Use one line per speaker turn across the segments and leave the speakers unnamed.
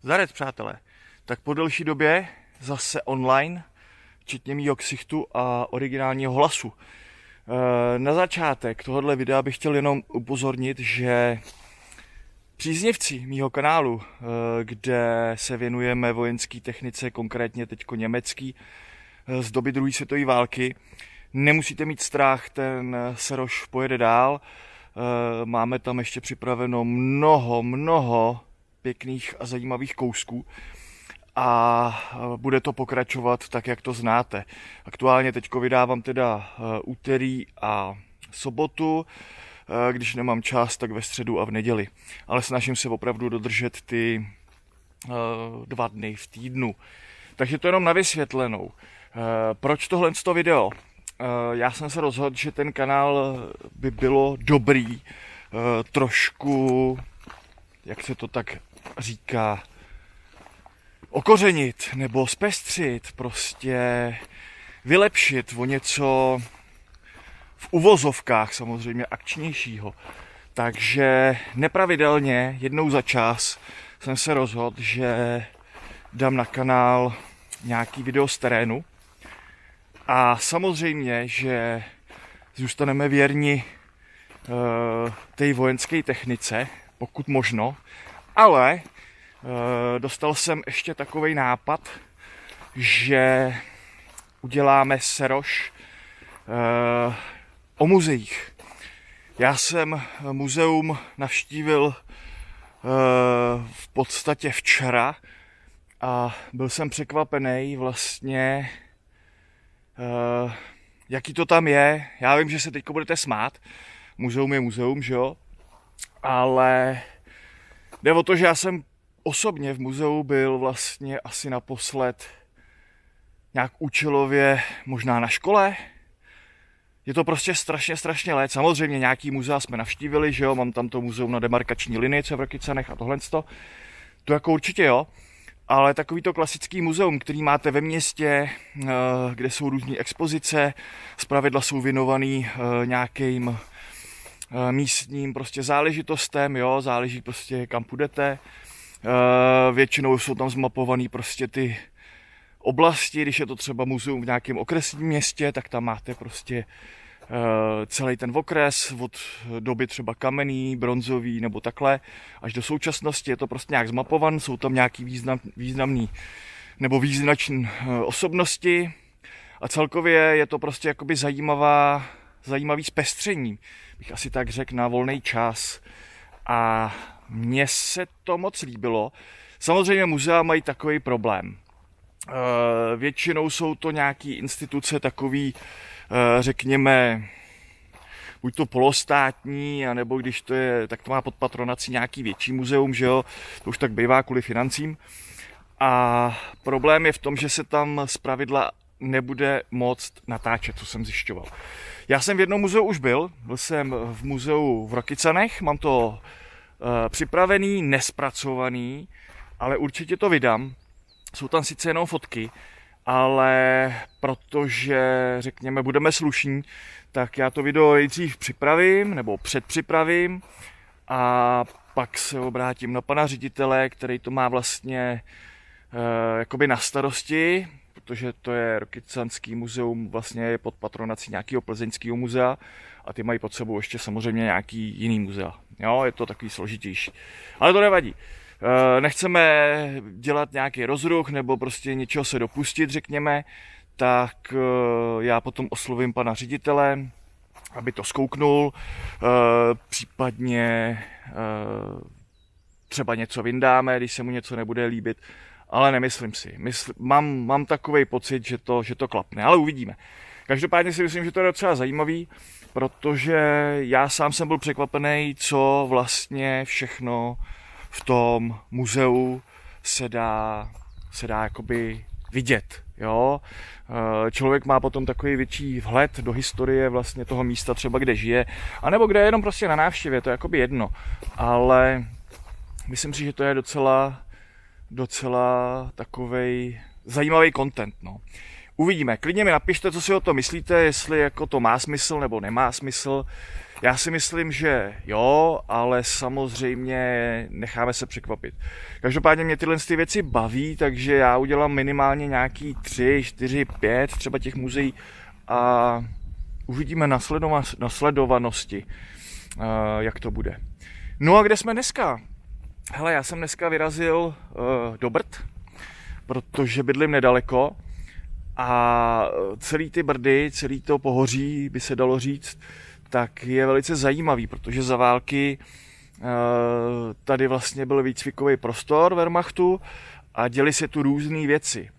Zdarec, přátelé. Tak po delší době zase online, včetně mýho ksichtu a originálního hlasu. Na začátek tohohle videa bych chtěl jenom upozornit, že příznivci mýho kanálu, kde se věnujeme vojenské technice, konkrétně teďko německý, z doby druhé světové války, nemusíte mít strach, ten Seroš pojede dál. Máme tam ještě připraveno mnoho pěkných a zajímavých kousků a bude to pokračovat tak, jak to znáte. Aktuálně teďko vydávám teda úterý a sobotu, když nemám čas, tak ve středu a v neděli. Ale snažím se opravdu dodržet ty 2 dny v týdnu. Takže to jenom na vysvětlenou. Proč tohle video? Já jsem se rozhodl, že ten kanál by bylo dobrý trošku, jak se to tak říká, okořenit nebo zpestřit, prostě vylepšit o něco v uvozovkách samozřejmě akčnějšího. Takže nepravidelně, jednou za čas, jsem se rozhodl, že dám na kanál nějaký video z terénu. A samozřejmě, že zůstaneme věrni té vojenské technice, pokud možno, ale dostal jsem ještě takovej nápad, že uděláme Seroš o muzeích. Já jsem muzeum navštívil v podstatě včera a byl jsem překvapený vlastně, jaký to tam je. Já vím, že se teďko budete smát. Muzeum je muzeum, že jo? Ale jde o to, že já jsem osobně v muzeu byl vlastně asi naposled nějak účelově, možná na škole. Je to prostě strašně let. Samozřejmě nějaký muzea jsme navštívili, že jo? Mám tam to muzeum na demarkační linii, co je v Rokycanech a tohle. To jako určitě jo. Ale takový to klasický muzeum, který máte ve městě, kde jsou různé expozice, zpravidla jsou věnovaný nějakým místním prostě záležitostem, jo, záleží prostě kam půjdete. Většinou jsou tam zmapované prostě ty oblasti, když je to třeba muzeum v nějakém okresním městě, tak tam máte prostě celý ten okres od doby třeba kamenný, bronzový nebo takhle, až do současnosti je to prostě nějak zmapovan, jsou tam nějaký významný nebo význačné osobnosti a celkově je to prostě jakoby zajímavý zpestření, bych asi tak řekl, na volný čas. A mně se to moc líbilo. Samozřejmě muzea mají takový problém. Většinou jsou to nějaký instituce takový, řekněme, buď to polostátní, anebo když to je, tak to má pod patronací nějaký větší muzeum, že jo, to už tak bývá kvůli financím. A problém je v tom, že se tam zpravidla nebude moct natáčet, co jsem zjišťoval. Já jsem v jednom muzeu už byl jsem v muzeu v Rokycanech, mám to připravený, nespracovaný, ale určitě to vydám. Jsou tam sice jenom fotky, ale protože, řekněme, budeme slušní, tak já to video nejdřív připravím nebo předpřipravím a pak se obrátím na pana ředitele, který to má vlastně jakoby na starosti, protože to je Rokycanský muzeum, vlastně je pod patronací nějakého plzeňského muzea a ty mají pod sebou ještě samozřejmě nějaký jiný muzea. Jo, je to takový složitější. Ale to nevadí. Nechceme dělat nějaký rozruch nebo prostě něčeho se dopustit, řekněme, tak já potom oslovím pana ředitele, aby to zkouknul, případně třeba něco vyndáme, když se mu něco nebude líbit, ale nemyslím si. Mám takovej pocit, že to klapne, ale uvidíme. Každopádně si myslím, že to je docela zajímavý, protože já sám jsem byl překvapený, co vlastně všechno v tom muzeu se dá jakoby vidět, jo. Člověk má potom takový větší vhled do historie vlastně toho místa, třeba kde žije, anebo kde je jenom prostě na návštěvě, to je jakoby jedno, ale myslím si, že to je docela takovej zajímavý content, no. Uvidíme. Klidně mi napište, co si o to myslíte, jestli jako to má smysl nebo nemá smysl. Já si myslím, že jo, ale samozřejmě necháme se překvapit. Každopádně mě tyhle věci baví, takže já udělám minimálně nějaký 3, 4, 5 třeba těch muzeí a uvidíme na sledovanosti, jak to bude. No a kde jsme dneska? Hele, já jsem dneska vyrazil do Brd, protože bydlím nedaleko a celý ty Brdy, celý to pohoří, by se dalo říct, tak je velice zajímavý, protože za války tady vlastně byl výcvikový prostor Wehrmachtu a děly se tu různé věci.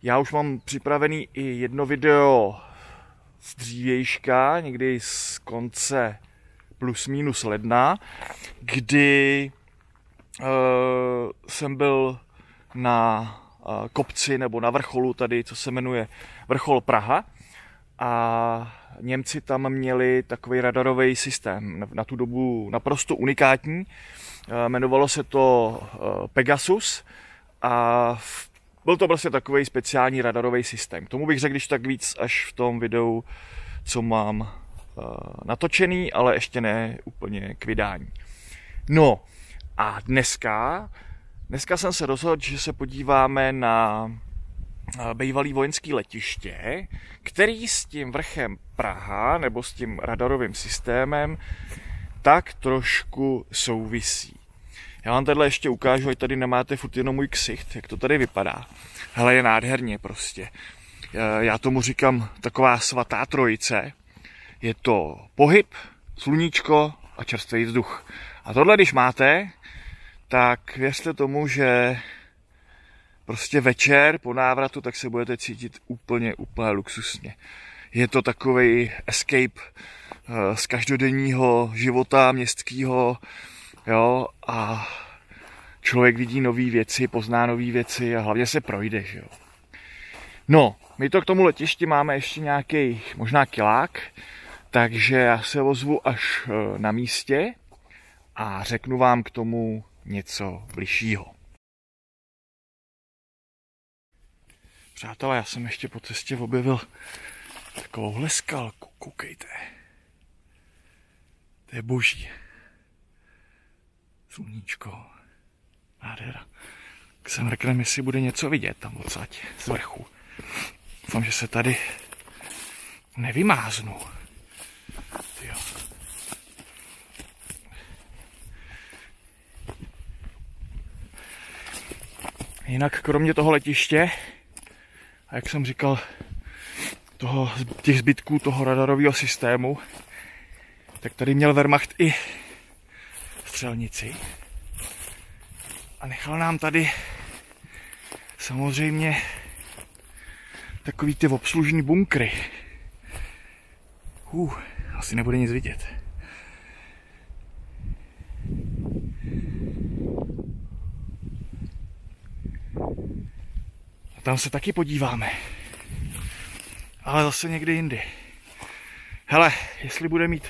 Já už mám připravený i jedno video z dřívějška, někdy z konce plus minus ledna, kdy jsem byl na kopci nebo na vrcholu tady, co se jmenuje vrchol Praha, a Němci tam měli takový radarový systém, na tu dobu naprosto unikátní, jmenovalo se to Pegasus a byl to prostě takový speciální radarový systém. K tomu bych řekl, když tak víc až v tom videu, co mám natočený, ale ještě ne úplně k vydání. No a dneska jsem se rozhodl, že se podíváme na bývalý vojenský letiště, který s tím vrchem Praha nebo s tím radarovým systémem tak trošku souvisí. Já vám tady ještě ukážu, ať tady nemáte furt jenom můj ksicht, jak to tady vypadá. Hele, je nádherně prostě. Já tomu říkám taková svatá trojice. Je to pohyb, sluníčko a čerstvý vzduch. A tohle, když máte, tak věřte tomu, že prostě večer po návratu tak se budete cítit úplně luxusně. Je to takový escape z každodenního života městského, jo, a člověk vidí nové věci, pozná nové věci a hlavně se projde, že jo. No, my to k tomu letišti máme ještě nějaký možná kilák, takže já se ozvu až na místě a řeknu vám k tomu něco bližšího. Přátelé, já jsem ještě po cestě objevil takovouhle skalku, koukejte. To je boží. Sluníčko, nádhera. Tak se mrknem, jestli bude něco vidět tam odsaď, z vrchu. Doufám, že se tady nevymáznu. Tyjo. Jinak kromě toho letiště, a jak jsem říkal, těch zbytků toho radarového systému, tak tady měl Wehrmacht i střelnici. A nechal nám tady samozřejmě takový ty obslužní bunkry. Asi nebude nic vidět. A tam se taky podíváme. Ale zase někdy jindy. Hele, jestli bude mít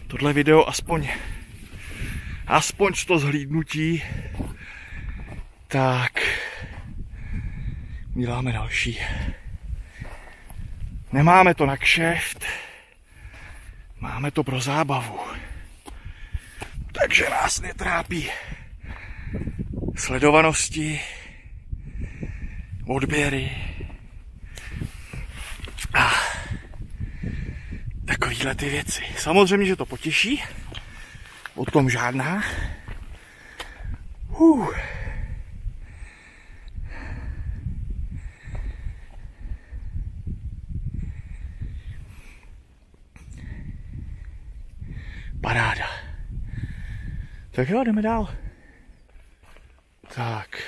tohle video aspoň 100 zhlídnutí, tak děláme další. Nemáme to na kšeft, máme to pro zábavu. Takže nás netrápí sledovanosti, odběry a takovýhle ty věci. Samozřejmě, že to potěší, o tom žádná. Paráda. Tak jo, jdeme dál. Tak.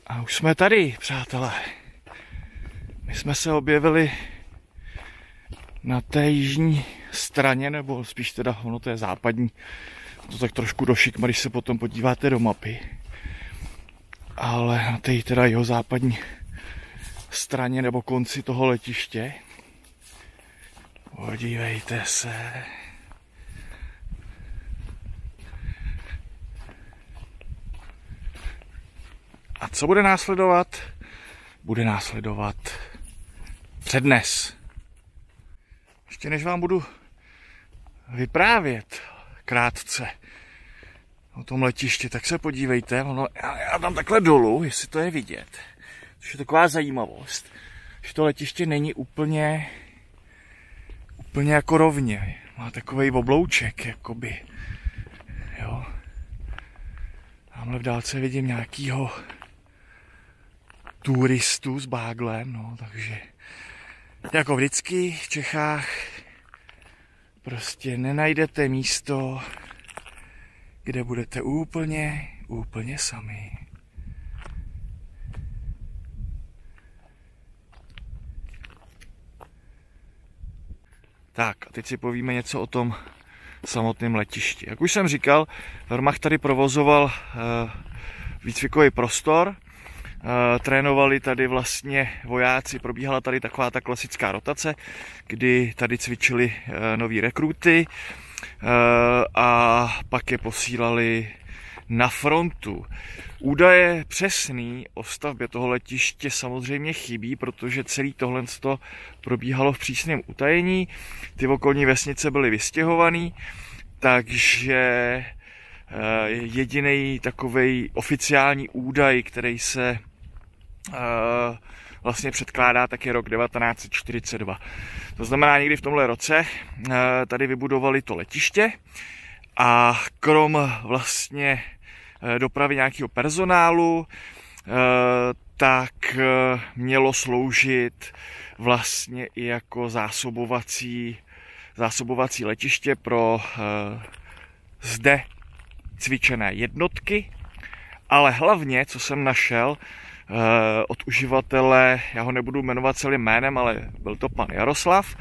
A už jsme tady, přátelé. My jsme se objevili na té jižní straně, nebo spíš teda ono to je západní. To tak trošku došikma, když se potom podíváte do mapy. Ale na té teda jihozápadní straně nebo konci toho letiště. Podívejte se. A co bude následovat? bude následovat přednes. Ještě než vám budu vyprávět krátce o tom letišti, tak se podívejte, já tam takhle dolů, jestli to je vidět. To je taková zajímavost, že to letiště není úplně jako rovně. Má takovej oblouček, jakoby. Jo. Tamhle v dálce vidím nějakýho turistu s báglem, no, takže jako vždycky v Čechách prostě nenajdete místo, kde budete úplně sami. Tak a teď si povíme něco o tom samotném letišti. Jak už jsem říkal, Wehrmacht tady provozoval výcvikový prostor, trénovali tady vlastně vojáci, probíhala tady taková ta klasická rotace, kdy tady cvičili noví rekruty a pak je posílali na frontu. Údaje přesný o stavbě toho letiště samozřejmě chybí, protože celý tohle probíhalo v přísném utajení. Ty okolní vesnice byly vystěhované, takže jediný takovej oficiální údaj, který se vlastně předkládá, tak je rok 1942. To znamená, někdy v tomhle roce tady vybudovali to letiště a krom vlastně dopravy nějakého personálu, tak mělo sloužit vlastně i jako zásobovací letiště pro zde cvičené jednotky, ale hlavně, co jsem našel od uživatele, já ho nebudu jmenovat celým jménem, ale byl to pan Jaroslav,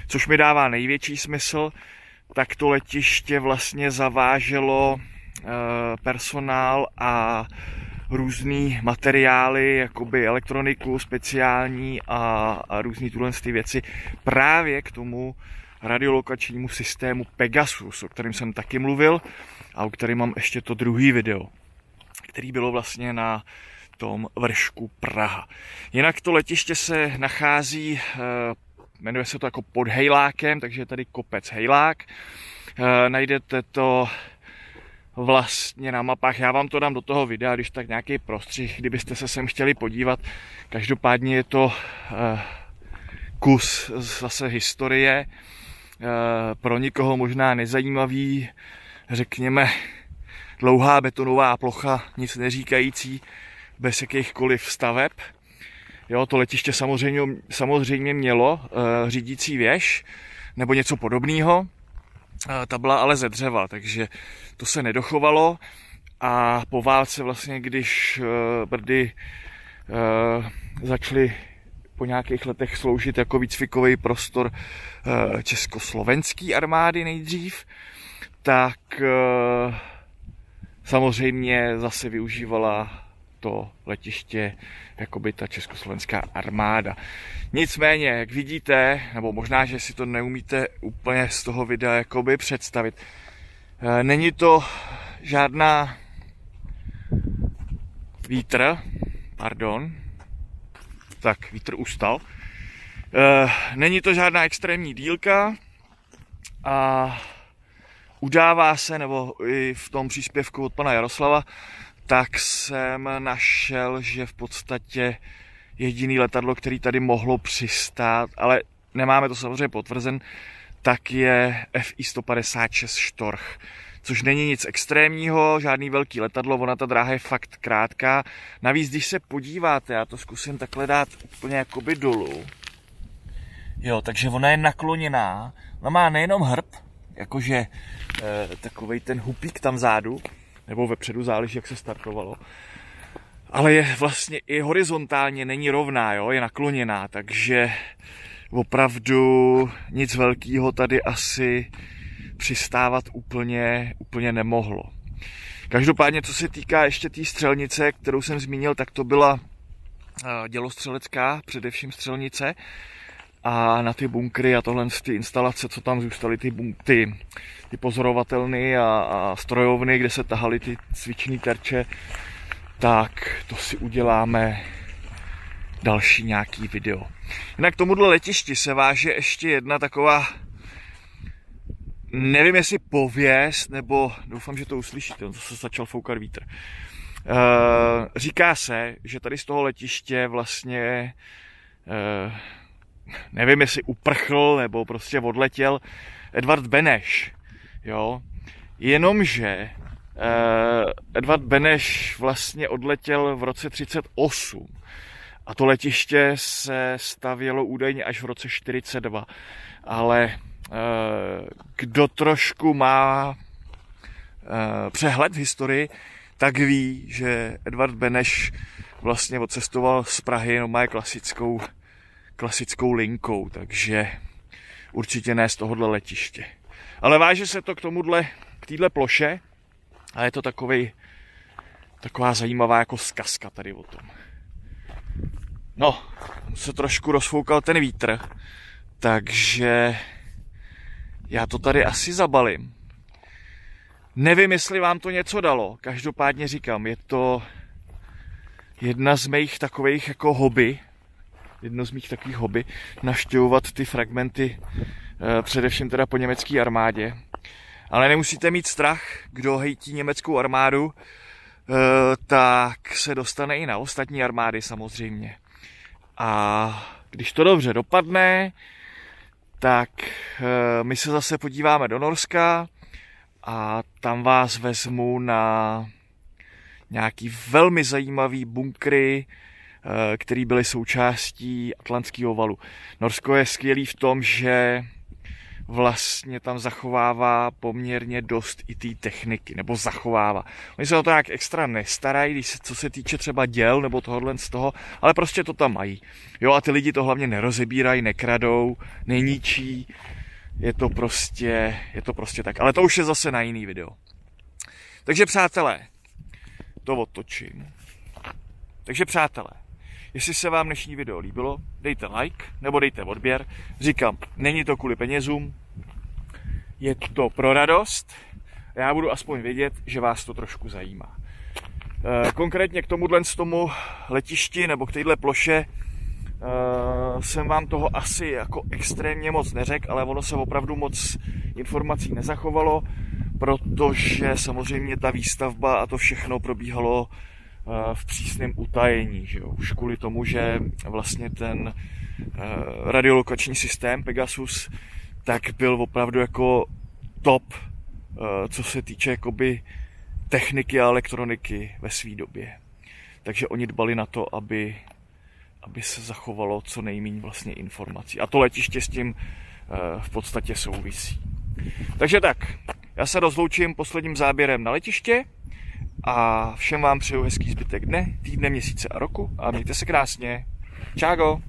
což mi dává největší smysl, tak to letiště vlastně zaváželo personál a různý materiály, jakoby elektroniku speciální a různý tyhle věci právě k tomu radiolokačnímu systému Pegasus, o kterém jsem taky mluvil a o kterém mám ještě to druhý video, který bylo vlastně na tom vršku Praha. Jinak to letiště se nachází, jmenuje se to jako pod Hejlákem, takže je tady kopec Hejlák. Najdete to vlastně na mapách, já vám to dám do toho videa, když tak nějaký prostřih, kdybyste se sem chtěli podívat. Každopádně je to kus zase historie, pro nikoho možná nezajímavý, řekněme dlouhá betonová plocha, nic neříkající, bez jakýchkoliv staveb. Jo, to letiště samozřejmě mělo řídící věž nebo něco podobného. Ta byla ale ze dřeva, takže to se nedochovalo a po válce vlastně, když Brdy začaly po nějakých letech sloužit jako výcvikový prostor československé armády nejdřív, tak samozřejmě zase využívala to letiště jakoby ta československá armáda. Nicméně, jak vidíte, nebo možná, že si to neumíte úplně z toho videa jakoby představit, není to žádná vítr ustal. Není to žádná extrémní dílka a udává se, nebo i v tom příspěvku od pana Jaroslava, tak jsem našel, že v podstatě jediný letadlo, který tady mohlo přistát, ale nemáme to samozřejmě potvrzen, tak je FI-156 Storch, což není nic extrémního, žádný velký letadlo, ona ta dráha je fakt krátká. Navíc, když se podíváte, já to zkusím takhle dát úplně jakoby dolů. Jo, takže ona je nakloněná, ona má nejenom hrb, jakože takovej ten hupík tam vzadu, nebo vepředu, záleží, jak se startovalo. Ale je vlastně i horizontálně, není rovná, jo? Je nakloněná, takže opravdu nic velkého tady asi přistávat úplně nemohlo. Každopádně, co se týká ještě té střelnice, kterou jsem zmínil, tak to byla dělostřelecká, především střelnice. A na ty bunkry a tohle ty instalace, co tam zůstaly, ty pozorovatelny a strojovny, kde se tahaly ty cvičné terče, tak to si uděláme další nějaký video. Jinak k tomuhle letišti se váže ještě jedna taková, nevím jestli pověst, nebo doufám, že to uslyšíte, on se začal foukat vítr. Říká se, že tady z toho letiště vlastně, nevím jestli uprchl, nebo prostě odletěl Edvard Beneš, jo. Jenomže Edvard Beneš vlastně odletěl v roce 1938 a to letiště se stavělo údajně až v roce 1942, ale kdo trošku má přehled v historii, tak ví, že Edvard Beneš vlastně odcestoval z Prahy, no má klasickou linkou, takže určitě ne z tohohle letiště. Ale váže se to k téhle ploše a je to taková zajímavá jako zkazka tady o tom. No, se trošku rozfoukal ten vítr, takže já to tady asi zabalím. Nevím, jestli vám to něco dalo, každopádně říkám, je to jedna z mých takových jako hobby, navštěvovat ty fragmenty, především teda po německé armádě. Ale nemusíte mít strach, kdo hejtí německou armádu, tak se dostane i na ostatní armády samozřejmě. A když to dobře dopadne, tak my se zase podíváme do Norska a tam vás vezmu na nějaký velmi zajímavý bunkry, které byly součástí Atlantského valu. Norsko je skvělý v tom, že vlastně tam zachovává poměrně dost i té techniky, nebo zachovává. Oni se o to nějak extra nestarají, co se týče třeba děl nebo tohohle z toho, ale prostě to tam mají. Jo, a ty lidi to hlavně nerozebírají, nekradou, neničí. Je to prostě tak. Ale to už je zase na jiný video. Takže přátelé, to otočím. Takže přátelé, jestli se vám dnešní video líbilo, dejte like nebo dejte odběr. Říkám, není to kvůli penězům, je to pro radost. Já budu aspoň vědět, že vás to trošku zajímá. Konkrétně k tomu letišti nebo k téhle ploše jsem vám toho asi jako extrémně moc neřekl, ale ono se opravdu moc informací nezachovalo, protože samozřejmě ta výstavba a to všechno probíhalo v přísném utajení, že jo? Už kvůli tomu, že vlastně ten radiolokační systém Pegasus tak byl opravdu jako top, co se týče jakoby techniky a elektroniky ve své době. Takže oni dbali na to, aby se zachovalo co nejméně vlastně informací. A to letiště s tím v podstatě souvisí. Takže tak, já se rozloučím posledním záběrem na letiště a všem vám přeju hezký zbytek dne, týdne, měsíce a roku a mějte se krásně. Čágo!